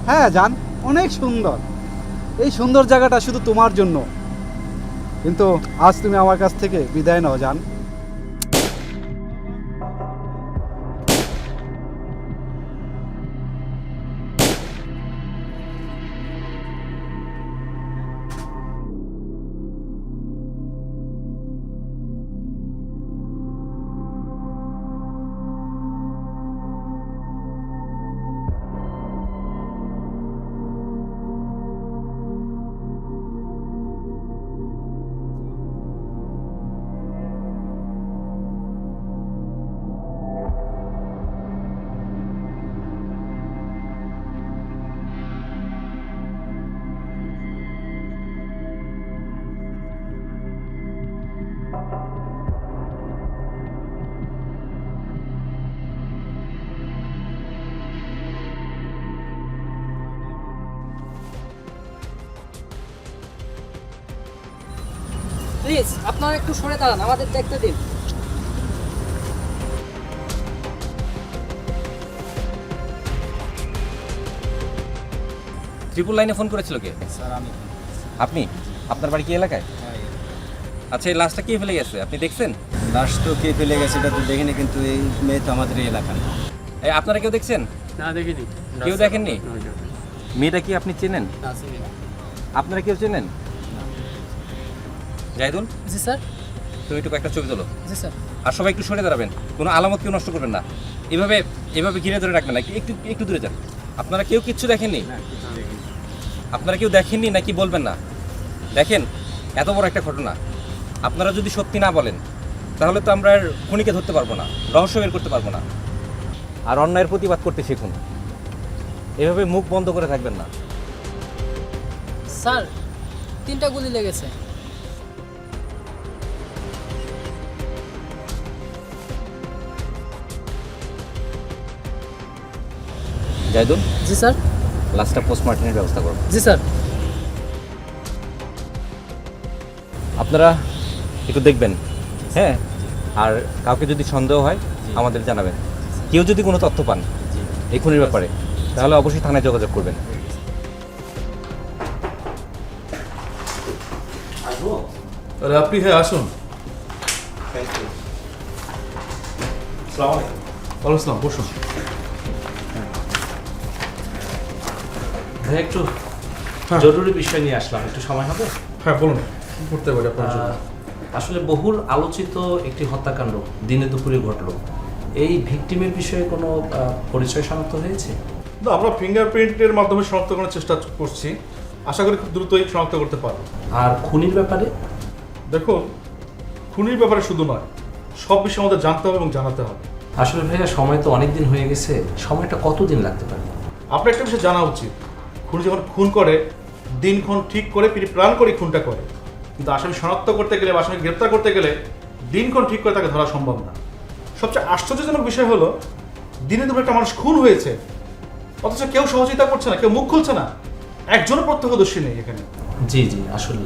হ্যাঁ জান, অনেক সুন্দর। এই সুন্দর জায়গাটা শুধু তোমার জন্য। কিন্তু আজ তুমি আমার কাছ থেকে বিদায় নাও জান। প্লিজ আপনারা একটু সরে দাঁড়ান, আমাদের দেখতে দিন। ট্রিপল লাইনে ফোন করেছিল কে? স্যার আমি। আপনি? আপনার বাড়ি কি এলাকায়? আচ্ছা, এই লাশটা কে ফেলে গেছে আপনি দেখছেন? লাশ তো কে ফেলে গেছে এটা তো দেখিনি, কিন্তু এই মেয়ে তো আমাদের এই এলাকার। এই আপনারা কেউ দেখছেন? না দেখিনি। কেউ দেখেননি? মেয়েটা কি আপনি চেনেন? আপনারা কেউ চেনেন? জাহিদুল, জি স্যার। তুমি একটু একটা ছবি তোলো। জি স্যার। আর সবাই একটু সরে দাঁড়াবেন, কোনো আলামত কেউ নষ্ট করবেন না। এভাবে এভাবে ঘিরে ধরে রাখবেন না, একটু একটু দূরে যান। আপনারা কেউ কিচ্ছু দেখেননি? আপনারা কেউ দেখেননি নাকি বলবেন না? দেখেন, এত বড় একটা ঘটনা, আপনারা যদি সত্যি না বলেন তাহলে তো আমরা আর খুনিকে ধরতে পারবো না, রহস্য বের করতে পারবো না। আর অন্যায়ের প্রতিবাদ করতে শিখুন, এভাবে মুখ বন্ধ করে থাকবেন না। স্যার, 3টা গুলি লেগেছে। জাহিদুল, জি স্যার। লাস্টটা পোস্টমর্টমের ব্যবস্থা করুন। জি স্যার। আপনারা একটু দেখবেন, হ্যাঁ? আর কাউকে যদি সন্দেহ হয় আমাদের জানাবেন। কেউ যদি কোনো তথ্য পান এই খুনের ব্যাপারে তাহলে অবশ্যই থানায় যোগাযোগ করবেন। আরে আপনি, হ্যাঁ আসুন। ওয়ালাইকুম আসসালাম, বসুন। ভাই একটু হ্যাঁ। জরুরি বিষয় নিয়ে আসলাম, একটু সময় হবে? হ্যাঁ বলুন, কি করতে পারি আপনার জন্য? আসলে বহুল আলোচিত একটি হত্যাকাণ্ড দিনে দুপুরে ঘটলো। এই ভিকটিমের বিষয়ে কোনো পরিচয় শনাক্ত হয়েছে? না, আমরা ফিঙ্গারপ্রিন্টের মাধ্যমে শনাক্ত করার চেষ্টা করছি। আশা করি খুব দ্রুতই শনাক্ত করতে পারবো। আর খুনির ব্যাপারে? দেখুন, খুনির ব্যাপারে শুধু নয়, সব বিষয় আমাদের জানতে হবে এবং জানাতে হবে। আসলে ভাইয়া সময় তো অনেক দিন হয়ে গেছে, সময়টা কতদিন লাগতে পারে? আপনার একটা বিষয় জানা উচিত, খুনি যখন খুন করে দিনক্ষণ ঠিক করে প্ল্যান করে খুনটা করে, কিন্তু আসামি শনাক্ত করতে গেলে বা আসামি গ্রেপ্তার করতে গেলে দিনক্ষণ ঠিক করে তাকে ধরা সম্ভব না। সবচেয়ে আশ্চর্যজনক বিষয় হলো, দিনে দুপুরে একটা মানুষ খুন হয়েছে, অথচ কেউ সহযোগিতা করছে না, কেউ মুখ খুলছে না, একজনও প্রত্যক্ষদর্শী নেই এখানে। জি জি, আসলে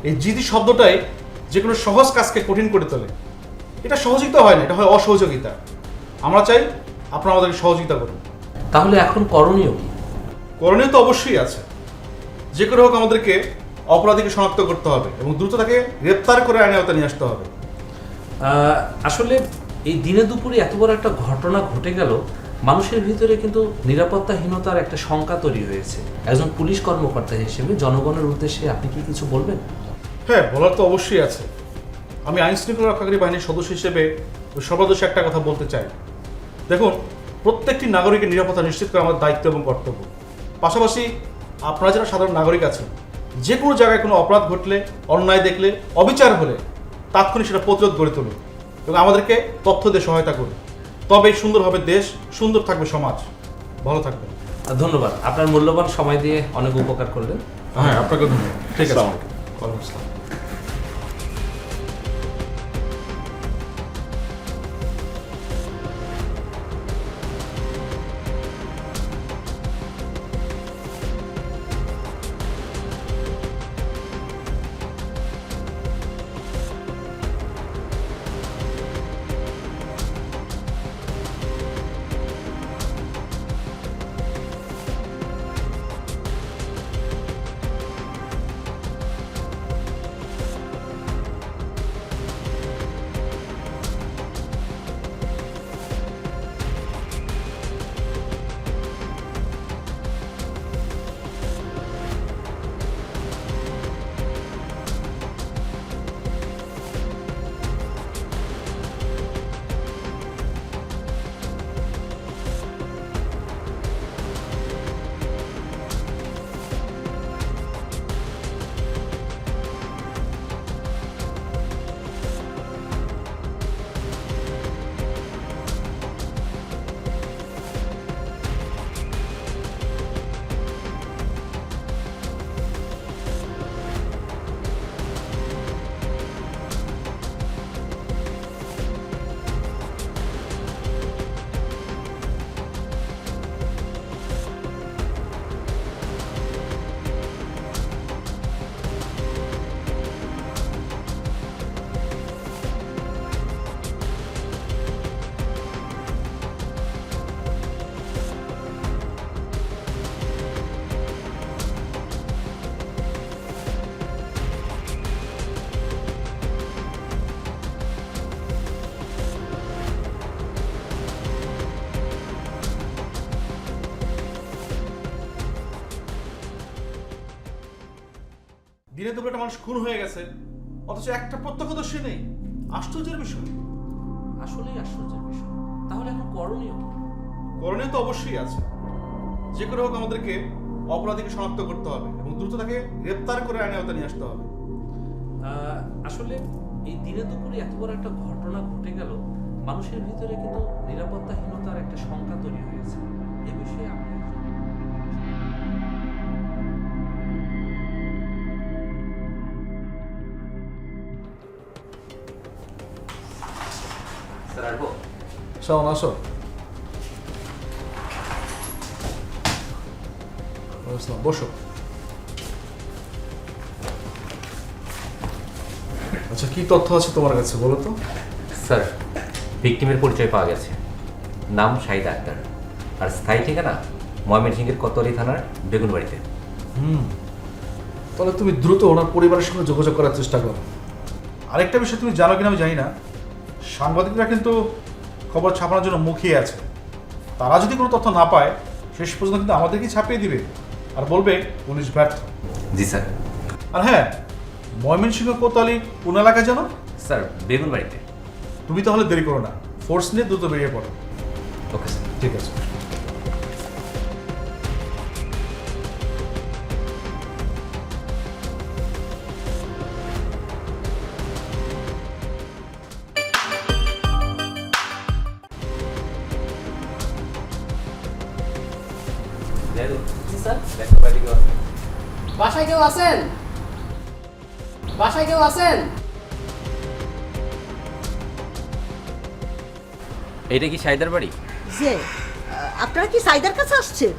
এই জিদি শব্দটাই যে কোনো সহজ কাজকে কঠিন করে তোলে। এটা সহযোগিতা হয় না, এটা হয় অসহযোগিতা। আমরা চাই আপনারা আমাদেরকে সহযোগিতা করুন। তাহলে এখন করণীয় কি? করণীয় তো অবশ্যই আছে। যে করে হোক আমাদেরকে অপরাধীকে শনাক্ত করতে হবে এবং দ্রুত তাকে গ্রেপ্তার করে আইনের আওতায় নিয়ে আসতে হবে। আসলে এই দিনে দুপুরে এত বড় একটা ঘটনা ঘটে গেল, মানুষের ভিতরে কিন্তু নিরাপত্তাহীনতার একটা শঙ্কা তৈরি হয়েছে। একজন পুলিশ কর্মকর্তা হিসেবে জনগণের উদ্দেশ্যে আপনি কি কিছু বলবেন? হ্যাঁ, বলার তো অবশ্যই আছে। আমি আইন শৃঙ্খলা রক্ষাকারী বাহিনীর সদস্য হিসেবে সর্বদোষে একটা কথা বলতে চাই। দেখুন, প্রত্যেকটি নাগরিকের নিরাপত্তা নিশ্চিত করা আমাদের দায়িত্ব এবং কর্তব্য। পাশাপাশি আপনারা যারা সাধারণ নাগরিক আছেন, যে কোনো জায়গায় কোনো অপরাধ ঘটলে, অন্যায় দেখলে, অবিচার হলে তাৎক্ষণিক সেটা প্রতিরোধ গড়ে তুলুন এবং আমাদেরকে তথ্য দিয়ে সহায়তা করুন। তবেই সুন্দর হবে দেশ, সুন্দর থাকবে সমাজ। ভালো থাকবেন। ধন্যবাদ, আপনার মূল্যবান সময় দিয়ে অনেক উপকার করলেন। হ্যাঁ, আপনাকে ধন্যবাদ। ঠিক আছে। আসসালামু ওয়ালাইকুম আসসালাম। দিনে দুপুরে একটা মানুষ খুন হয়ে গেছে, অথচ একটা প্রত্যক্ষদর্শী নেই। আশ্চর্যের বিষয়। আসলেই আশ্চর্যের বিষয়। তাহলে এখন করণীয় কি? করণীয় তো অবশ্যই আছে। যে করে হোক আমাদেরকে অপরাধীকে শনাক্ত করতে হবে এবং দ্রুত তাকে গ্রেপ্তার করে আইনের আওতায় নিয়ে আসতে হবে। আসলে এই দিনে দুপুরে এত বড় একটা ঘটনা ঘটে গেল, মানুষের ভিতরে কিন্তু নিরাপত্তাহীনতার একটা শঙ্কা তৈরি হয়েছে। এ বিষয়ে আপনি স্যার আসবো? শাওন, আসো। বসো। আচ্ছা, কি তথ্য আছে তোমার কাছে বলো তো? স্যার, ভিকটিমের পরিচয় পাওয়া গেছে। নাম শাহিদা আক্তার, আর স্থায়ী ঠিকানা ময়মনসিংহের কোতোয়ালি থানার বেগুনবাড়িতে। তাহলে তুমি দ্রুত ওনার পরিবারের সঙ্গে যোগাযোগ করার চেষ্টা করো। আরেকটা বিষয় তুমি জানো কিনা আমি জানি না, সাংবাদিকরা কিন্তু খবর ছাপানোর জন্য মুখিয়ে আছে। তারা যদি কোনো তথ্য না পায়, শেষ পর্যন্ত কিন্তু আমাদেরকেই ছাপিয়ে দিবে আর বলবে পুলিশ ব্যর্থ। জি স্যার। আর হ্যাঁ, ময়মনসিংহ কোতোয়ালি কোন এলাকায় জানো? স্যার, বেগুনবাড়িতে। তুমি তাহলে দেরি করো না, ফোর্স নিয়ে দ্রুত বেরিয়ে পড়ো। Okay sir. ঠিক আছে। জি স্যার। দেখো বাড়ি কেউ আছে? বাসায় কেউ আছেন? বাসায় কেউ আছেন? এইটা কি শাহিদার বাড়ি? যে আপনারা কি সাইদার কাছে আসছেন?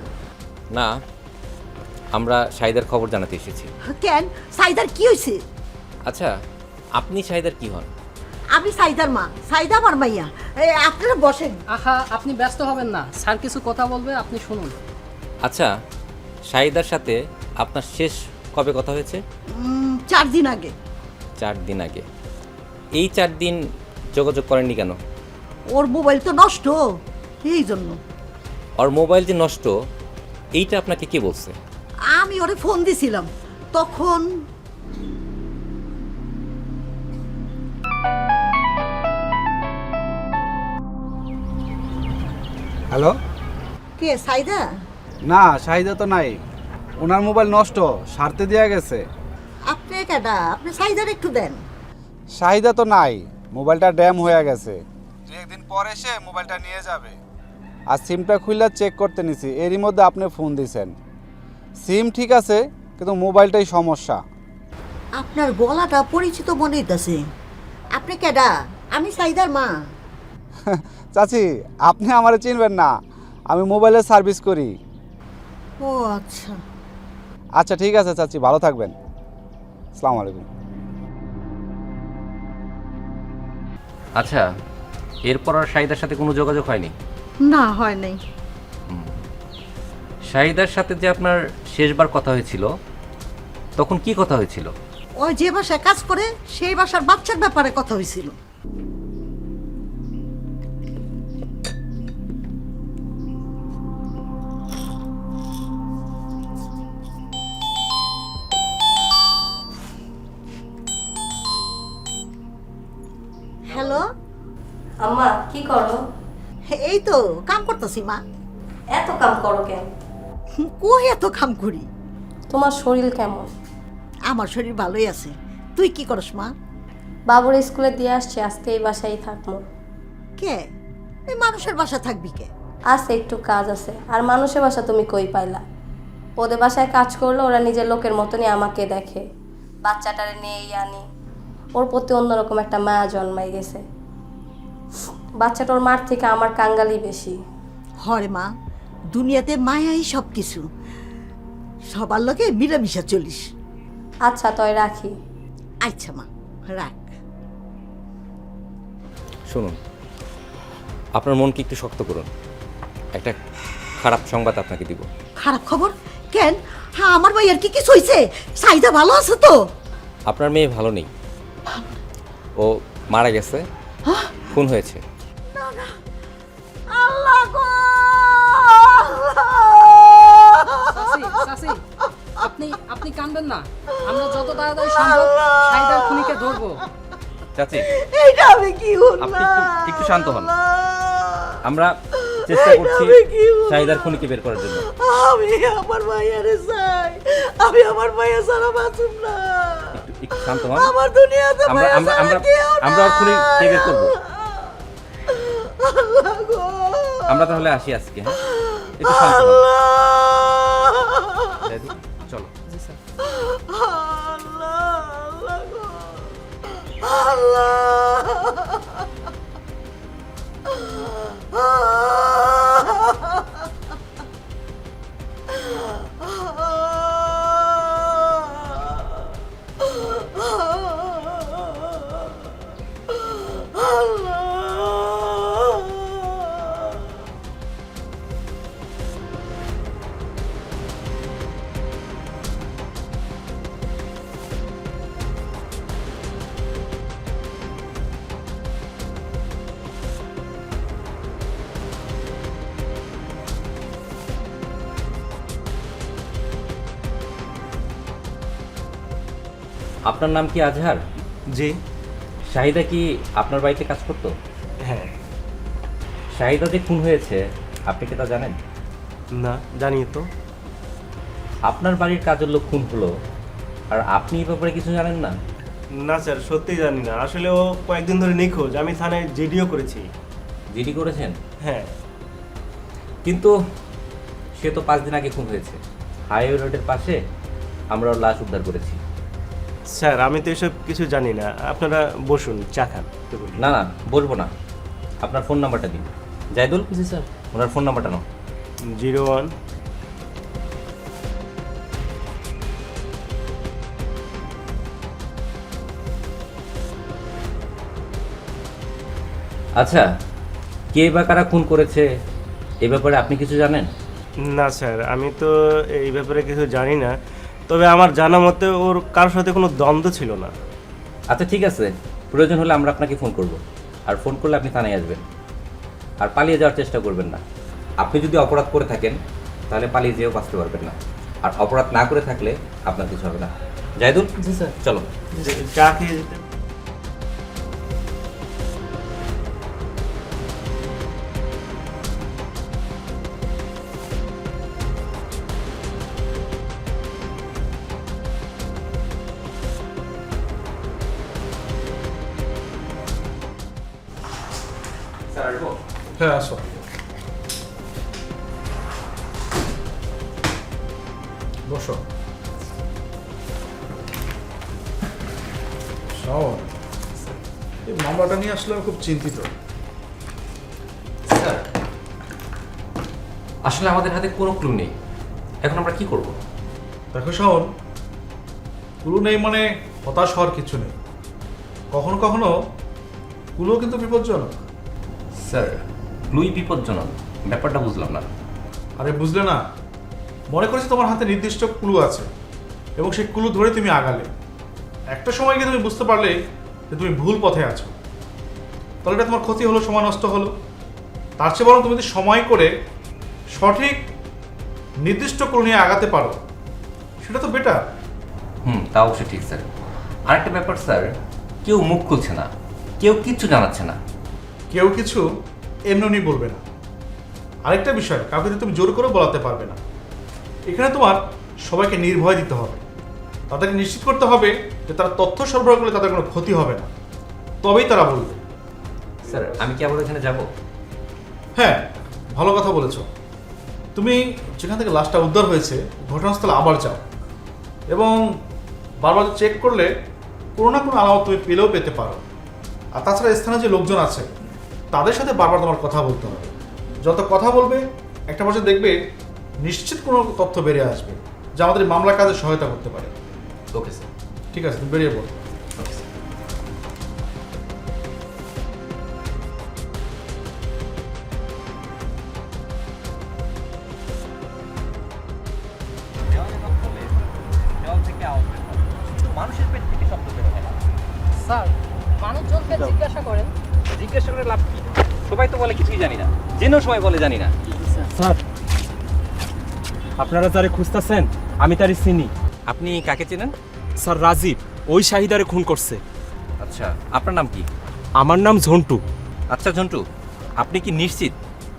না, আমরা শাহিদার খবর জানাতে এসেছি। কেন, সাইদার কি হয়েছে? আচ্ছা, আপনি শাহিদার কি হন? আমি সাইদার মা, সাইদা আমার মাইয়া। আপনারা বসেন। আহা, আপনি ব্যস্ত হবেন না, স্যার কিছু কথা বলবে, আপনি শুনুন। আচ্ছা, শাহিদার সাথে আপনার শেষ কবে কথা হয়েছে? 4 দিন আগে। 4 দিন আগে। এই 4 দিন যোগাযোগ করেননি কেন? ওর মোবাইল তো নষ্ট, এই জন্য। ওর মোবাইল যে নষ্ট, এইটা আপনাকে কে বলছে? আমি ওরে ফোন দিছিলাম, তখন হ্যালো? কে সাইদা? না, শাহিদা তো নাই। ওনার মোবাইল নষ্ট, সারতে দেওয়া গেছে। আপনি কেডা? আপনি সাইদার একটু দেন। শাহিদা তো নাই, মোবাইলটা ড্যাম হয়ে গেছে। 2 একদিন পর এসে মোবাইলটা নিয়ে যাবে। আর সিমটা খুললে চেক করতে নিছি, এরই মধ্যে আপনি ফোন দিয়েছেন। সিম ঠিক আছে, কিন্তু মোবাইলটাই সমস্যা। আপনার গলাটা পরিচিত মনে হইতাছে। আপনি কেডা? আমি সাইদার মা। চাচি, আপনি আমারে চিনবেন না, আমি মোবাইলের সার্ভিস করি। ও আচ্ছা। আচ্ছা ঠিক আছে চাচি, ভালো থাকবেন। আসসালামু আলাইকুম। আচ্ছা, এরপর আর শাহিদার সাথে কোনো যোগাযোগ হয়নি? না, হয় নাই। শাহিদার সাথে যে আপনার শেষবার কথা হয়েছিল, তখন কি কথা হয়েছিল? ওই যে বাসায় কাজ করে সেই বাসার বাচ্চার ব্যাপারে কথা হয়েছিল। হ্যালো, আম্মা কি করো? এই তো কাম করতেছি মা। এত কাম করো কেন? কই এত কাম করি? তোমার শরীর কেমন? আমার শরীর ভালোই আছে। তুই কি করস মা? বাবুর স্কুলে দিয়ে আসছি, আজকে এই বাসায় থাকবো। কে? এই মানুষের বাসা থাকবি কে? আছে একটু কাজ আছে। আর মানুষের বাসা তুমি কই পাইলা? ওদের বাসায় কাজ করলে ওরা নিজের লোকের মতনই আমাকে দেখে। বাচ্চাটারে নিয়েই আনি, ওর প্রতি অন্যরকম একটা মায়া জন্মাই গেছে। বাচ্চাটা ওর মার থেকে আমার কাঙ্গালি বেশি। হরে মা, দুনিয়াতে মায়াই সব কিছু। সবার লোকে মিলামিশা চলিস। আচ্ছা তয় রাখি। আচ্ছা মা, রাখ। শুনুন, আপনার মনকে একটু শক্ত করুন। একটা খারাপ সংবাদ আপনাকে দিব। খারাপ খবর? কেন? হ্যাঁ, আমার ভাই আর কি কিছু হয়েছে? সাইদা ভালো আছে তো? আপনার মেয়ে ভালো নেই, ও মারা গেছে, খুন হয়েছে। আল্লাহ গো! চাচি, চাচি, আপনি আপনি কাঁদবেন না, আমরা যত তাড়াতাড়ি সম্ভব শাহিদার খুনিকে ধরবো। চাচি, এইটা আমি কি আপনি একটু শান্ত হন। আমরা চেষ্টা করছি শাহিদার খুনিকে বের করার জন্য। আমি আমার ভাইয়ারে চাই, আমি আমার ভাইয়া ছাড়া বাঁচুম না। একটু শান্ত হন। আমার দুনিয়াতে আমরা ভাইয়া আমরা ছাড়া আমরা কেউ আমরা ওর খুনিকে বের করবো। আল্লাহ গো, আমরা তাহলে আসি আজকে, হ্যাঁ? একটু শান্ত হন। আল্লাহ, দাদি, চলো। জি স্যার। আল্লাহ, আল্লাহ গো, আল্লাহ। আপনার নাম কি আজহার? জি। শাহিদা কি আপনার বাড়িতে কাজ করতো? হ্যাঁ। শাহিদা যে খুন হয়েছে আপনি কি তা জানেন? না, জানি তো। আপনার বাড়ির কাজের লোক খুন হলো আর আপনি এই ব্যাপারে কিছু জানেন না? না স্যার, সত্যি জানি না। আসলে ও কয়েকদিন ধরে নিখোঁজ। আমি থানায় জিডিও করেছি। জিডি করেছেন? হ্যাঁ। কিন্তু সে তো 5 দিন আগে খুন হয়েছে। হাইওয়ে রোডের পাশে আমরা ওর লাশ উদ্ধার করেছি। স্যার, আমি তো এসব কিছু জানি না। আপনারা বসুন, চা খান। না না, বলবো না। আপনার ফোন নাম্বারটা দিন। জাইদুল, জি স্যার। ওনার ফোন নাম্বারটা নাও। 01। আচ্ছা, কে বা কারা খুন করেছে এ ব্যাপারে আপনি কিছু জানেন? না স্যার, আমি তো এই ব্যাপারে কিছু জানি না। তবে আমার জানা মতে ওর কারোর সাথে কোনো দ্বন্দ্ব ছিল না। আচ্ছা ঠিক আছে, প্রয়োজন হলে আমরা আপনাকে ফোন করব। আর ফোন করলে আপনি থানায় আসবেন। আর পালিয়ে যাওয়ার চেষ্টা করবেন না। আপনি যদি অপরাধ করে থাকেন তাহলে পালিয়ে যেয়েও বাঁচতে পারবেন না। আর অপরাধ না করে থাকলে আপনার কিছু হবে না। জাইদুল, জি স্যার। চলো। চা খেয়ে যেতে। হ্যাঁ, আসো। বসো। শাওন, এই মামলাটা নিয়ে আসলে আমি খুব চিন্তিত। স্যার, আসলে আমাদের হাতে কোনো ক্লু নেই। এখন আমরা কি করব? দেখো শাওন, কুলু নেই মানে হতাশ হওয়ার কিছু নেই। কখনো কখনো কুলু কিন্তু বিপজ্জনক। স্যার, ক্লুই বিপজ্জনক? ব্যাপারটা বুঝলাম না। আরে বুঝলে না, মনে করছি তোমার হাতে নির্দিষ্ট ক্লু আছে এবং সেই ক্লু ধরে তুমি আগালে একটা সময় গিয়ে তুমি বুঝতে পারলে যে তুমি ভুল পথে আছো, তাহলে এটা তোমার ক্ষতি হলো, সময় নষ্ট হলো। তার চেয়ে বরং তুমি যদি সময় করে সঠিক নির্দিষ্ট ক্লু নিয়ে আগাতে পারো সেটা তো বেটার। তা অবশ্যই ঠিক স্যার। আরেকটা ব্যাপার স্যার, কেউ মুখ খুলছে না, কেউ কিচ্ছু জানাচ্ছে না। কেউ কিছু এমনি বলবে না। আরেকটা বিষয়, কাউকে যদি তুমি জোর করে বলাতে পারবে না। এখানে তোমার সবাইকে নির্ভয় দিতে হবে, তাদেরকে নিশ্চিত করতে হবে যে তারা তথ্য সরবরাহ করলে তাদের কোনো ক্ষতি হবে না, তবেই তারা বলবে। স্যার, আমি কি আবার ওখানে যাব? হ্যাঁ, ভালো কথা বলেছো। তুমি যেখান থেকে লাশটা উদ্ধার হয়েছে ঘটনাস্থলে আবার যাও এবং বারবার চেক করলে কোনো না কোনো আলামত তুমি পেলেও পেতে পারো। আর তাছাড়া স্থানে যে লোকজন আছে তাদের সাথে বারবার তোমার কথা বলতে হবে। যত কথা বলবে একটা পর্যায়ে দেখবে নিশ্চিত কোনো তথ্য বেরিয়ে আসবে যা আমাদের মামলা কাজে সহায়তা করতে পারে। Okay sir. ঠিক আছে, তুমি বেরিয়ে পড়ো। Okay sir. মানুষের পেট থেকে শব্দ বের হয় না। স্যার, মানুষজনকে জিজ্ঞাসা করেন। জিজ্ঞাসা করে লাভ কি? সবাই তো বলে কিছুই জানি না, জেনেও সবাই বলে জানি না। স্যার, আপনারা যারে খুঁজতেছেন আমি তারই চিনি। আপনি কাকে চেনেন? স্যার রাজীব ওই শাহিদারে খুন করছে। আচ্ছা, আপনার নাম কি? আমার নাম ঝন্টু। আচ্ছা ঝন্টু, আপনি কি নিশ্চিত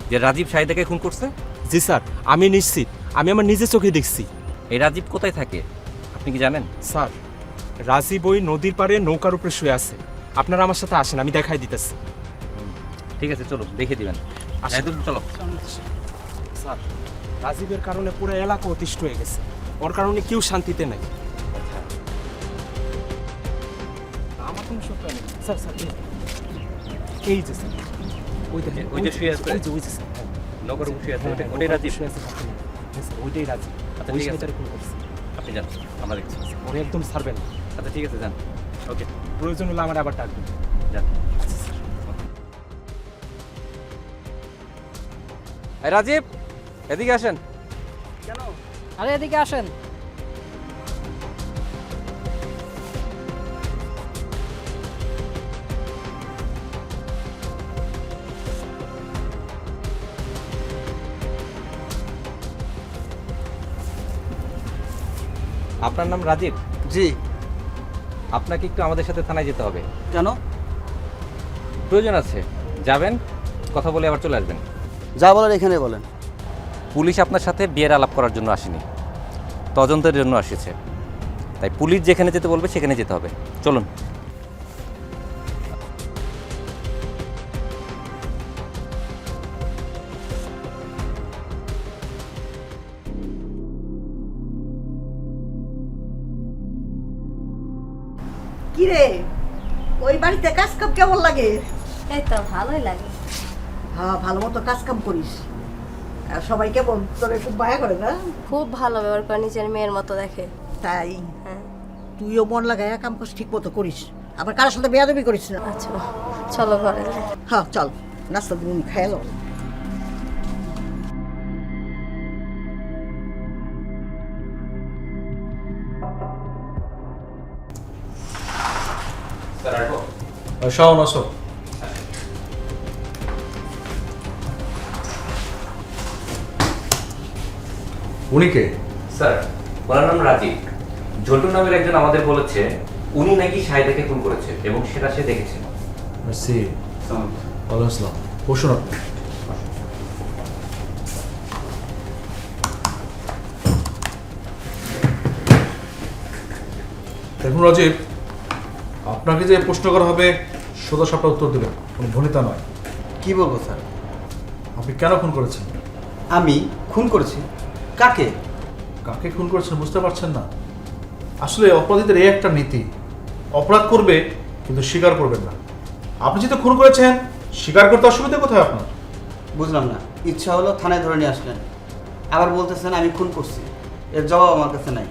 যে রাজীব শাহিদাকে খুন করছে? জি স্যার, আমি নিশ্চিত, আমি আমার নিজের চোখে দেখছি। এই রাজীব কোথায় থাকে আপনি কি জানেন? স্যার রাজীব ওই নদীর পাড়ে নৌকার উপরে শুয়ে আছে। আপনারা আমার সাথে আসেন, আমি দেখাই দিতেছি। ঠিক আছে, চলো দেখে দিবেন। একদম চলো। স্যার রাজীবের কারণে পুরো এলাকা অতিষ্ঠ হয়ে গেছে, ওর কারণে কেউ শান্তিতে নাই। আমার কোনো সত্য নেই স্যার। স্যার এই যে স্যার, ওই দেখেন, ওই যে শুয়ে আছে। ওই যে স্যার, নগর শুয়ে আছে, ওটাই রাজীব। শুয়ে আছে স্যার, ওইটাই রাজীব। আচ্ছা, ওই ঠিক আছে। শাহিদারে খুন করছে। আপনি যান, আমরা দেখছি। ওরে একদম ছাড়বেন না। আচ্ছা ঠিক আছে, যান। ওকে, প্রয়োজন হলে আমার আবার ডাকবেন। যান। এই রাজীব, এদিকে আসেন। আরে এদিকে আসেন। আপনার নাম রাজীব? জি। আপনাকে একটু আমাদের সাথে থানায় যেতে হবে। কেন? প্রয়োজন আছে, যাবেন, কথা বলে আবার চলে আসবেন। যা বলার এখানে বলেন। পুলিশ আপনার সাথে বিয়ের আলাপ করার জন্য আসেনি, তদন্তের জন্য এসেছে। তাই পুলিশ যেখানে যেতে বলবে সেখানে যেতে হবে। চলুন। কি রে, ওই বাড়িতে কাজ কাম কেমন লাগে? এই তো ভালোই লাগে। হ্যাঁ, ভালো মতো কাজ কাম করিস। আর সবাই কেমন তোরে খুব মায়া করে না? খুব ভালো ব্যবহার করে, নিজের মেয়ের মতো দেখে। তাই হ্যাঁ। তুইও মন লাগাইয়া কাম কাজ ঠিক মতো করিস, আবার কারোর সাথে বেয়াদবি করিস না। আচ্ছা চলো ঘরে যাই। হ্যাঁ চল, নাস্তা দিন খাই লো। শাওন আসো। উনি কে? স্যার, ওনার নাম রাজীব। ঝন্টু নামের একজন আমাদের বলেছে উনি নাকি শাহিদাকে খুন করেছে এবং সেটা সে দেখেছে। সি ওয়ালাইকুম আসসালাম। বসুন আপনি। দেখুন রাজীব, আপনাকে যে প্রশ্ন করা হবে সোজা সাপটা উত্তর দেবেন, কোনো ভনিতা নয়। কি বলবো স্যার? আপনি কেন খুন করেছেন? আমি খুন করেছি? কাকে? কাকে খুন করেছেন বুঝতে পারছেন না? আসলে অপরাধীদের এই একটা নীতি, অপরাধ করবে কিন্তু স্বীকার করবেন না। আপনি যেহেতু খুন করেছেন, স্বীকার করতে অসুবিধা কোথায় আপনার? বুঝলাম না, ইচ্ছা হলো থানায় ধরে নিয়ে আসলেন, আবার বলতেছেন আমি খুন করছি। এর জবাব আমার কাছে নাই।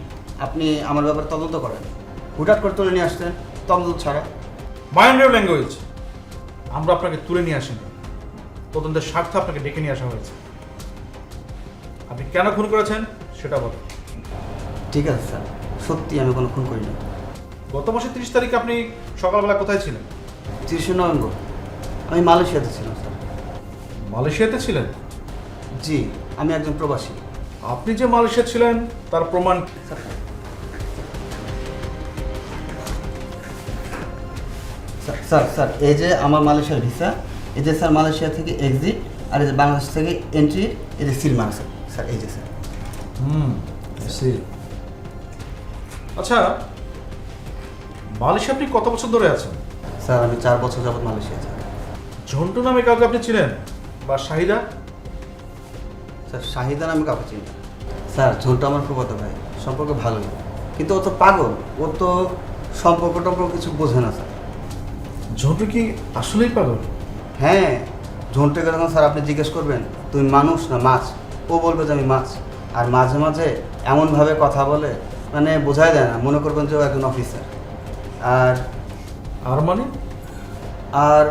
আপনি আমার ব্যাপারে তদন্ত করেন, হুটহাট করে তুলে নিয়ে আসলেন তদন্ত ছাড়া। Mind your language. আমরা আপনাকে তুলে নিয়ে আসিনি, তদন্তের স্বার্থে আপনাকে ডেকে নিয়ে আসা হয়েছে। আপনি কেন খুন করেছেন সেটা বলুন। ঠিক আছে স্যার, সত্যি আমি কোনো খুন করিনি। গত মাসের 30 তারিখে আপনি সকালবেলা কোথায় ছিলেন? 30 নভেম্বর আমি মালয়েশিয়াতে ছিলাম স্যার। মালয়েশিয়াতে ছিলেন? জি, আমি একজন প্রবাসী। আপনি যে মালয়েশিয়া ছিলেন তার প্রমাণ? স্যার স্যার এই যে আমার মালয়েশিয়ার ভিসা, এই যে স্যার মালয়েশিয়া থেকে এক্সিট, আর এই যে বাংলাদেশ থেকে এন্ট্রি, এই যে সিল মারা স্যার এই যে স্যার। আচ্ছা, মালয়েশিয়া আপনি কত বছর ধরে আছেন? স্যার আমি 4 বছর যাবত মালয়েশিয়া আছি। ঝন্টু নামে কাউকে আপনি ছিলেন বা শাহিদা? স্যার শাহিদা নামে কাউকে চিনি না। স্যার ঝন্টু আমার ফুফাতো ভাই, সম্পর্ক ভালোই, কিন্তু ও তো পাগল, ও তো সম্পর্ক টম্পর্ক কিছু বোঝে না স্যার। ঝন্টু কি আসলেই পাগল? হ্যাঁ, ঝন্টুকে যখন স্যার আপনি জিজ্ঞেস করবেন তুমি মানুষ না মাছ, ও বলবে যে আমি মাছ। আর মাঝে মাঝে এমনভাবে কথা বলে মানে বোঝাই যায় না, মনে করবেন যে ও একজন অফিসার। আর মানে? আর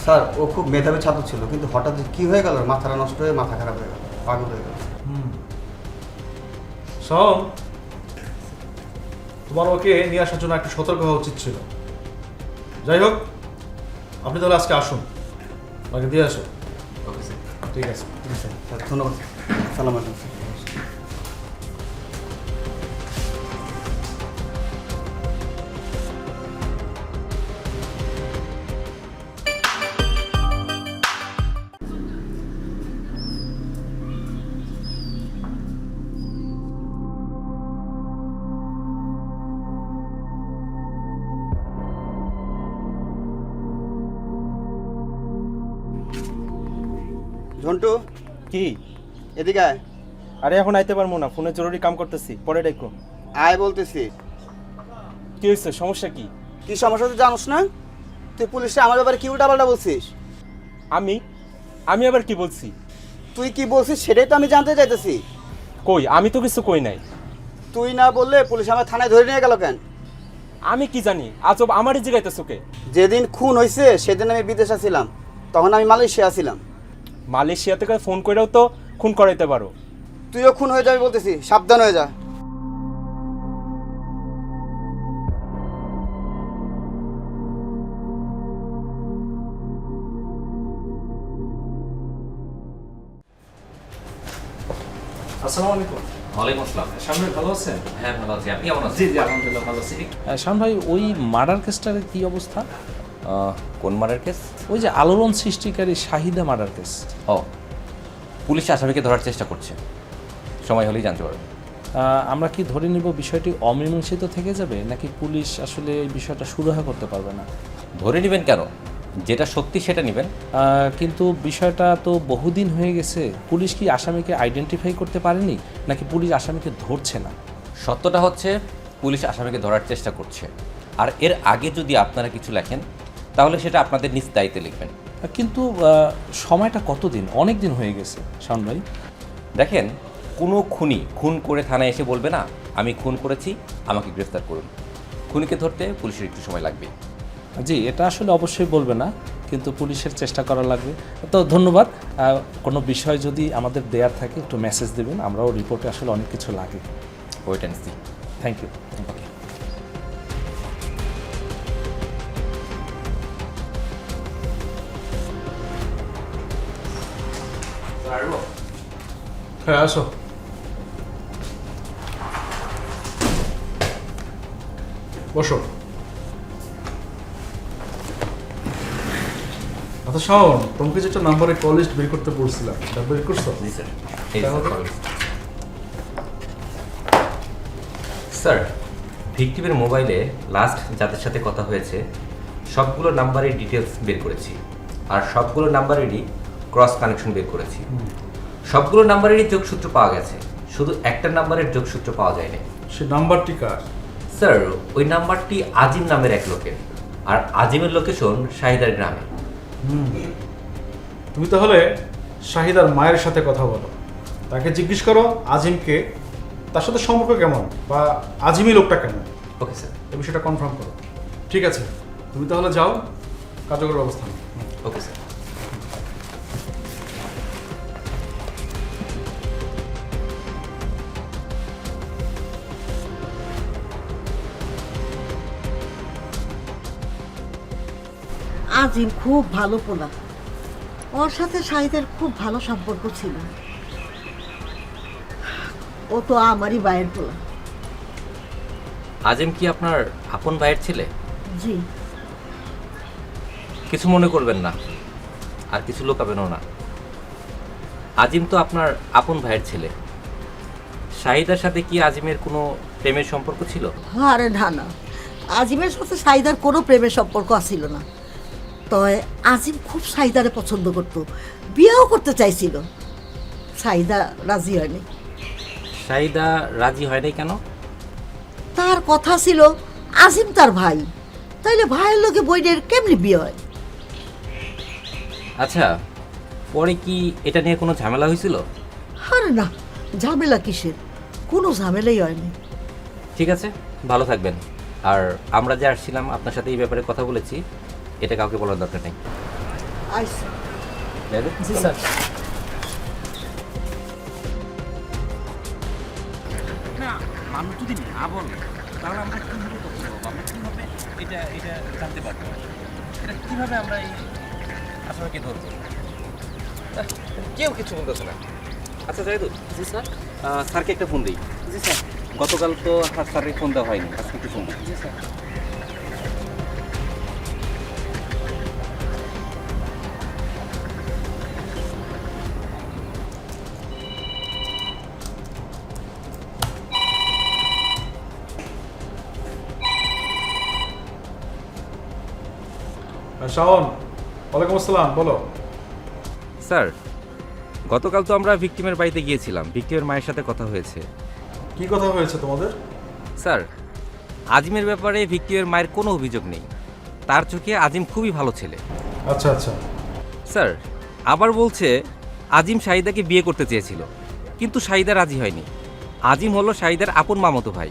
স্যার ও খুব মেধাবী ছাত্র ছিল, কিন্তু হঠাৎ যে কী হয়ে গেল, মাথাটা নষ্ট হয়ে মাথা খারাপ হয়ে গেল, পাগল হয়ে গেল। শোন, তোমার ওকে নিয়ে আসার জন্য একটু সতর্ক হওয়া উচিত ছিল। যাই হোক, আপনি তাহলে আজকে আসুন, আমাকে দিয়ে আসো। ওকে স্যার, ঠিক আছে। স্যার ধন্যবাদ স্যার। সালাম আলাইকুম স্যার। ঝন্টু কি? এদিকে আয়। আরে এখন আইতে পারবো না, ফোনে জরুরি কাম করতেছি, পরে ডাকো। আয় বলতেছি। কি হয়েছে, সমস্যা কি? কি সমস্যা তুই জানোস না? তুই পুলিশে আমার ব্যাপারে কি উল্টাপাল্টা বলছিস? আমি আবার কি বলছি? তুই কি বলছিস সেটাই তো আমি জানতে চাইতেছি। কই, আমি তো কিছু কই নাই। তুই না বললে পুলিশ আমার থানায় ধরে নিয়ে গেল কেন? আমি কি জানি, আজব আমারই জিগাইতেছো কে? যেদিন খুন হয়েছে সেদিন আমি বিদেশে ছিলাম, তখন আমি মালয়েশিয়া ছিলাম। মালয়েশিয়া থেকে ফোন করেও তো খুন করাইতে পারো। তুইও খুন হয়ে যাবি বলতেছি, সাবধান হয়ে যা। আসসালামু আলাইকুম। ওয়ালাইকুম আসসালাম। শামীম ভাই ভালো আছেন? হ্যাঁ ভালো আছি, আপনি কেমন আছেন? জি জি আলহামদুলিল্লাহ ভালো আছি। শামীম ভাই, ওই মার্ডার কেসটার কি অবস্থা? কোন মার্ডার কেস? ওই যে আলোড়ন সৃষ্টিকারী শাহিদা মার্ডার কেস। ও, পুলিশ আসামিকে ধরার চেষ্টা করছে, সময় হলেই জানতে পারবেন। আমরা কি ধরে নিব বিষয়টি অমীমাংসিত থেকে যাবে, নাকি পুলিশ আসলে এই বিষয়টা সুরাহা করতে পারবে না? ধরে নেবেন কেন, যেটা সত্যি সেটা নেবেন। কিন্তু বিষয়টা তো বহুদিন হয়ে গেছে, পুলিশ কি আসামিকে আইডেন্টিফাই করতে পারেনি, নাকি পুলিশ আসামিকে ধরছে না? সত্যটা হচ্ছে পুলিশ আসামিকে ধরার চেষ্টা করছে, আর এর আগে যদি আপনারা কিছু লেখেন তাহলে সেটা আপনাদের নিজ দায়িত্বে লিখবেন। কিন্তু সময়টা কতদিন? অনেক দিন হয়ে গেছে শাওন ভাই। দেখেন, কোনো খুনি খুন করে থানায় এসে বলবে না আমি খুন করেছি, আমাকে গ্রেফতার করুন। খুনিকে ধরতে পুলিশের একটু সময় লাগবে। জি, এটা আসলে অবশ্যই বলবে না, কিন্তু পুলিশের চেষ্টা করা লাগবে। তো ধন্যবাদ। কোনো বিষয় যদি আমাদের দেয়ার থাকে একটু মেসেজ দেবেন, আমরাও রিপোর্টে আসলে অনেক কিছু লাগে। Wait and see. Thank you. Okay. হ্যাঁ আসো। বসো। আচ্ছা শাওন, তোমাকে যেটা নাম্বারে কল লিস্ট বের করতে বলছিলাম, সেটা বের করছো? জি স্যার। তাহলে? স্যার, ভিকটিমের মোবাইলে লাস্ট যাদের সাথে কথা হয়েছে সবগুলো নাম্বারের ডিটেলস বের করেছি, আর সবগুলো নাম্বারেরই ক্রস কানেকশন বের করেছি। সবগুলো নাম্বারেরই যোগসূত্র পাওয়া গেছে, শুধু একটা নাম্বারের যোগসূত্র পাওয়া যায়নি। সে নাম্বারটি কার? স্যার, ওই নাম্বারটি আজিম নামের এক লোকের, আর আজিমের লোকেশন শাহিদার গ্রামে। তুমি তাহলে শাহিদার মায়ের সাথে কথা বলো, তাকে জিজ্ঞেস করো আজিমকে, তার সাথে সম্পর্ক কেমন, বা আজিমই লোকটা কেমন। Okay sir. এই বিষয়টা কনফার্ম করো। ঠিক আছে, তুমি তাহলে যাও, কার্যকর ব্যবস্থা নাও। Okay sir. আজিম খুব ভালো পোলা, ওর সাথে শাহিদের খুব ভালো সম্পর্ক ছিল। ও তো আমারই ভাইয়ের পোলা। আজিম কি আপনার আপন ভাইয়ের ছেলে? জি। কিছু মনে করবেন না, আর কিছু লোকাবেনও না। আজিম তো আপনার আপন ভাইয়ের ছেলে। শাহিদার সাথে কি আজিমের কোনো প্রেমের সম্পর্ক ছিল? আরে না না, আজিমের সাথে শাহিদার কোনো প্রেমের সম্পর্ক আসিল না। তবে আজিম খুব শাহিদারে পছন্দ করত, বিয়েও করতে চাইছিল। শাহিদা রাজি হয়নি। শাহিদা রাজি হয় নাই কেন? তার কথা ছিল আজিম তার ভাই, তাইলে ভাইয়ের লোকে বইনের কেমনি বিয়ে হয়? আচ্ছা, পরে কি এটা নিয়ে কোনো ঝামেলা হয়েছিল? আরে না, ঝামেলা কিসের, কোনো ঝামেলাই হয়নি। ঠিক আছে, ভালো থাকবেন। আর আমরা যে আসছিলাম আপনার সাথে এই ব্যাপারে কথা বলেছি, এটা কাউকে বলার দরকার নেই। আইসা। জি স্যার। না, মানুষ যদি না বলে তাহলে আমরা কীভাবে তথ্য পাবো? আমরা কীভাবে এটা জানতে পারবো? এটা কীভাবে আমরা এই আসামিকে ধরবো? কেউ কিছু বলতেছে না। আচ্ছা জাহিদুল। জি স্যার। স্যারকে একটা ফোন দিই। জি স্যার। গতকাল তো স্যারকে ফোন দেওয়া হয়নি, আজকে একটু ফোন দিই। জি স্যার। শাওন, ওয়ালাইকুম আসসালাম, বলো। স্যার, গতকাল তো আমরা ভিকটিমের বাড়িতে গিয়েছিলাম, ভিকটিমের মায়ের সাথে কথা হয়েছে। কি কথা হয়েছে তোমাদের? স্যার, আজিমের ব্যাপারে ভিকটিমের মায়ের কোনো অভিযোগ নেই। তার চোখে আজিম খুবই ভালো ছেলে। আচ্ছা আচ্ছা। স্যার, আবার বলছে আজিম শাহিদাকে বিয়ে করতে চেয়েছিল, কিন্তু শাহিদা রাজি হয়নি। আজিম হলো শাহিদার আপন মামাতো ভাই।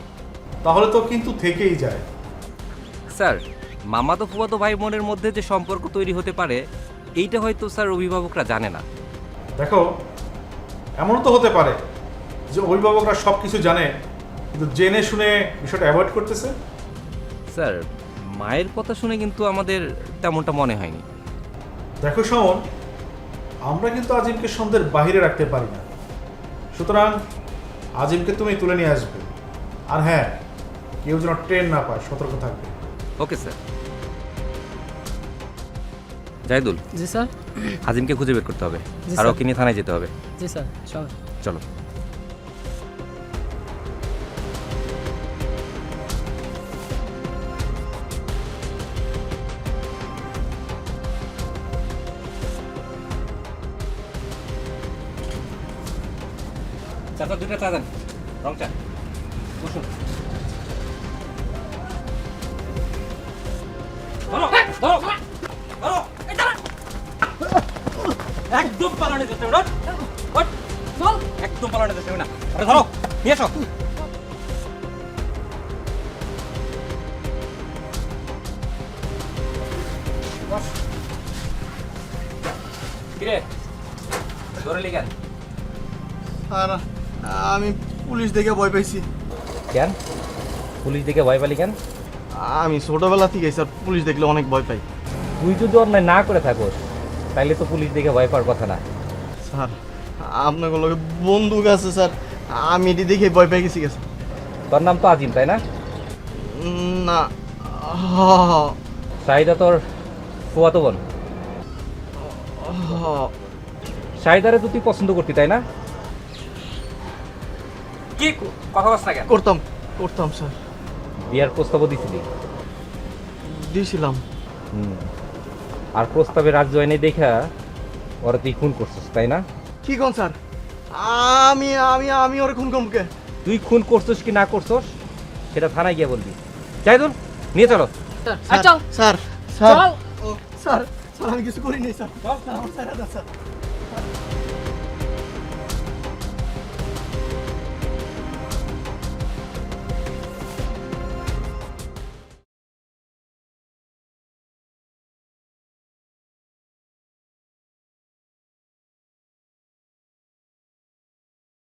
তাহলে তো কিন্তু থেকেই যায়। স্যার, মামাতো ফুফাতো ভাই বোনের মধ্যে যে সম্পর্ক তৈরি হতে পারে, এইটা হয়তো স্যার অভিভাবকরা জানে না। দেখো, এমনও তো হতে পারে যে অভিভাবকরা সব কিছু জানে, কিন্তু জেনে শুনে বিষয়টা অ্যাভয়েড করতেছে। স্যার, মায়ের কথা শুনে কিন্তু আমাদের তেমনটা মনে হয়নি। দেখো শোন, আমরা কিন্তু আজিমকে সন্ধ্যের বাইরে রাখতে পারি না, সুতরাং আজিমকে তুমি তুলে নিয়ে আসবে। আর হ্যাঁ, কেউ যেন ট্রেন না পায়, সতর্ক থাকবে। Okay sir. জাহিদুল, জি স্যার। আজিমকে খুঁজে বের করতে হবে, জি আর স্যার। ওকে নিয়ে থানায় যেতে হবে। জি স্যার, সবাই চলো। চাচা, দুটো চা দেন, রং চা। বসুন। একদম পালানোর চেষ্টা করো। একদম পালানোর চেষ্টা করো না। আরে ধরো, নিয়ে এসো। কিরে, ধরে কেন? আর আমি পুলিশ দেখে ভয় পাইছি। কেন পুলিশ দেখে ভয় পালি কেন? আমি ছোটবেলা থেকে স্যার পুলিশ দেখলে অনেক ভয় পাই। তুই যদি অন্যায় না করে থাকোস, তাইলে তো পুলিশ দেখে ভয় পাওয়ার কথা না। স্যার, আপনার লগে বন্দুক আছে স্যার, আমি এটি দেখে ভয় পেয়ে গেছি গেছে। তোর নাম তো আজিম, তাই না? না, শাহিদা তোর ফুয়াতো বোন। শাহিদারে তো তুই পছন্দ করতি, তাই না? কি কথা বলছ না কেন? করতাম করতাম স্যার। বিয়ার প্রস্তাবও দিছিলি? দিয়েছিলাম। আর প্রস্তাবে রাজ্য আইনে দেখা ওরা তুই খুন করছিস, তাই না? কি কোন স্যার? আমি আমি আমি ওর খুন কমকে। তুই খুন করছিস কি না করছিস সেটা থানায় গিয়ে বলবি। জাহিদুল, নিয়ে চলো। চল স্যার স্যার চল। স্যার স্যার আমি কিছু করিনি স্যার। স্যার আমার স্যার